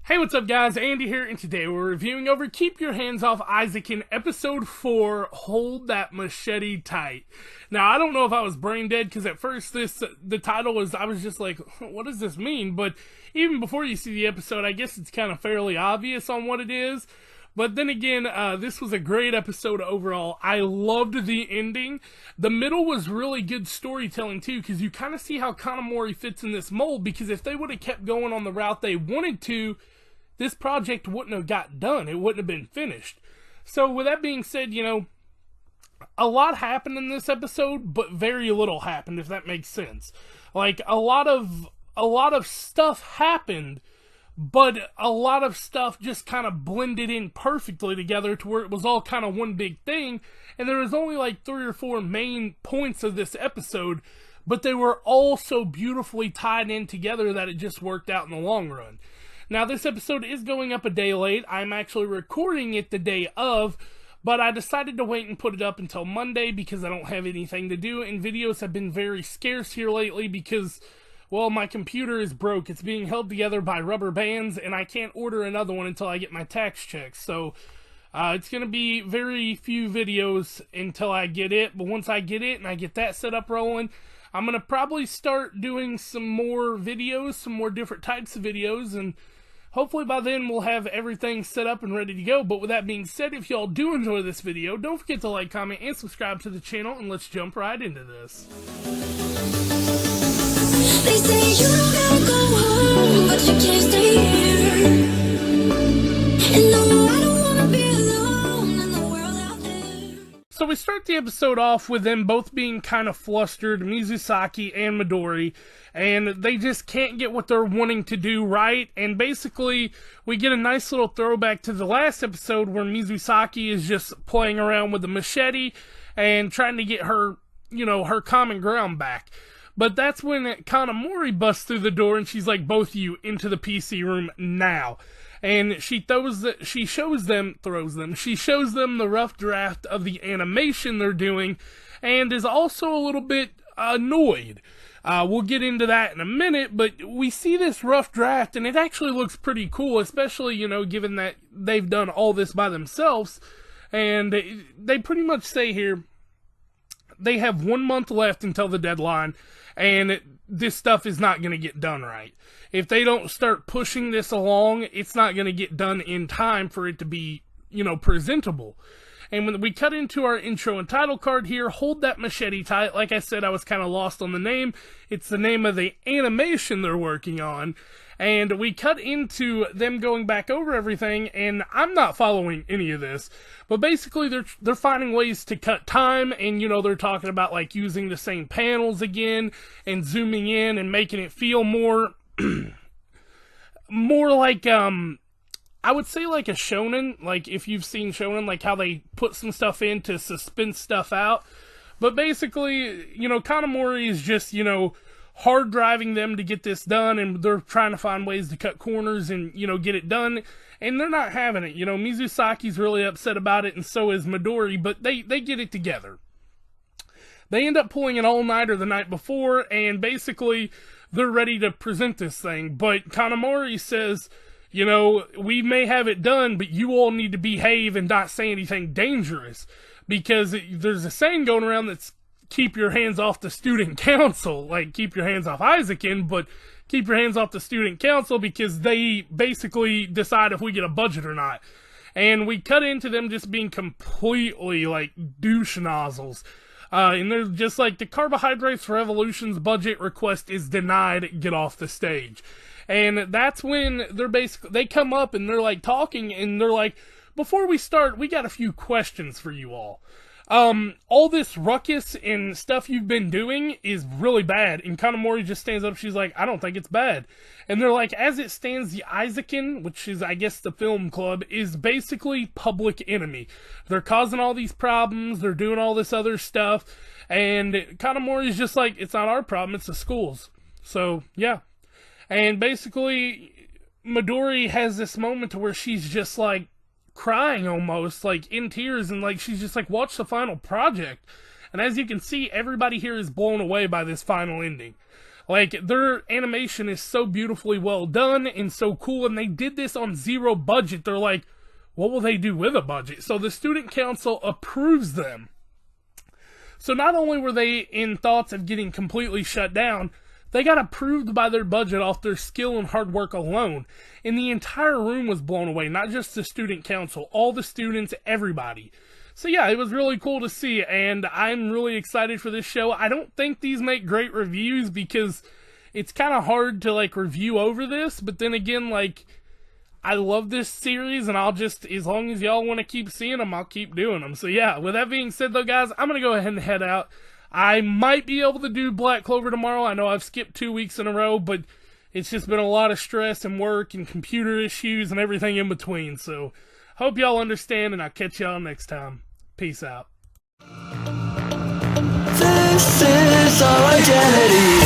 Hey, what's up guys, Andy here, and today we're reviewing over Keep Your Hands Off Eizouken Episode 4, Hold That Machete Tight. Now, I don't know if I was brain dead, because at first the title was, I was just like, what does this mean? But even before you see the episode, I guess it's kind of fairly obvious on what it is. But then again, this was a great episode overall. I loved the ending. The middle was really good storytelling too, because you kind of see how Kanamori fits in this mold, because if they would have kept going on the route they wanted to, this project wouldn't have got done. It wouldn't have been finished. So with that being said, you know, a lot happened in this episode, but very little happened, if that makes sense. Like, a lot of stuff happened, but a lot of stuff just kind of blended in perfectly together to where it was all kind of one big thing, and there was only like 3 or 4 main points of this episode, but they were all so beautifully tied in together that it just worked out in the long run. Now, this episode is going up a day late. I'm actually recording it the day of, but I decided to wait and put it up until Monday because I don't have anything to do, and videos have been very scarce here lately because, well, my computer is broke. It's being held together by rubber bands, and I can't order another one until I get my tax checks. So, it's going to be very few videos until I get it, but once I get it and I get that set up rolling, I'm going to probably start doing some more videos, some more different types of videos, and hopefully by then we'll have everything set up and ready to go. But with that being said, if y'all do enjoy this video, don't forget to like, comment, and subscribe to the channel, and let's jump right into this. They say you don't gotta go home, but you can't stay here. And no, I don't wanna be alone in the world out there. So we start the episode off with them both being kind of flustered, Mizusaki and Midori, and they just can't get what they're wanting to do right, and basically we get a nice little throwback to the last episode where Mizusaki is just playing around with the machete and trying to get her, you know, her common ground back. But that's when Kanamori busts through the door and she's like, both of you into the PC room now. And she shows them the rough draft of the animation they're doing, and is also a little bit annoyed. We'll get into that in a minute, but we see this rough draft, and it actually looks pretty cool, especially, you know, given that they've done all this by themselves. And they pretty much say here, they have 1 month left until the deadline, and this stuff is not going to get done right. If they don't start pushing this along, it's not going to get done in time for it to be, you know, presentable. And when we cut into our intro and title card here, Hold That Machete Tight. Like I said, I was kind of lost on the name. It's the name of the animation they're working on. And we cut into them going back over everything, and I'm not following any of this. But basically, they're finding ways to cut time, and, you know, they're talking about, like, using the same panels again, and zooming in, and making it feel more, more like, I would say like a shonen, like if you've seen shonen, like how they put some stuff in to suspense stuff out. But basically, you know, Kanamori is just, you know, hard driving them to get this done, and they're trying to find ways to cut corners and, you know, get it done, and they're not having it. You know, Mizusaki's really upset about it, and so is Midori, but they get it together. They end up pulling an all-nighter the night before, and basically they're ready to present this thing, but Kanamori says, you know, we may have it done, but you all need to behave and not say anything dangerous, because there's a saying going around that's keep your hands off the student council, like keep your hands off Eizouken, but keep your hands off the student council because they basically decide if we get a budget or not. And we cut into them just being completely like douche nozzles. And they're just like, the Carbohydrates Revolution's budget request is denied, get off the stage. And that's when they come up and they're like talking, and they're like, before we start, we got a few questions for you all. All this ruckus and stuff you've been doing is really bad. And Kanamori just stands up, she's like, I don't think it's bad. And they're like, as it stands, the Eizouken, which is, I guess, the film club, is basically public enemy. They're causing all these problems, they're doing all this other stuff, and Kanamori's just like, it's not our problem, it's the school's. So, yeah. And basically, Midori has this moment to where she's just like, crying almost, like in tears, and like she's just like, watch the final project. And as you can see, everybody here is blown away by this final ending. Like, their animation is so beautifully well done and so cool, and they did this on zero budget. They're like, what will they do with a budget? So the student council approves them. So not only were they in thoughts of getting completely shut down, they got approved by their budget off their skill and hard work alone. And the entire room was blown away, not just the student council, all the students, everybody. So yeah, it was really cool to see, and I'm really excited for this show. I don't think these make great reviews because it's kind of hard to, like, review over this, but then again, like, I love this series, and I'll just, as long as y'all want to keep seeing them, I'll keep doing them. So yeah, with that being said though, guys, I'm going to go ahead and head out. I might be able to do Black Clover tomorrow. I know I've skipped 2 weeks in a row, but it's just been a lot of stress and work and computer issues and everything in between. So hope y'all understand, and I'll catch y'all next time. Peace out. This is our identity.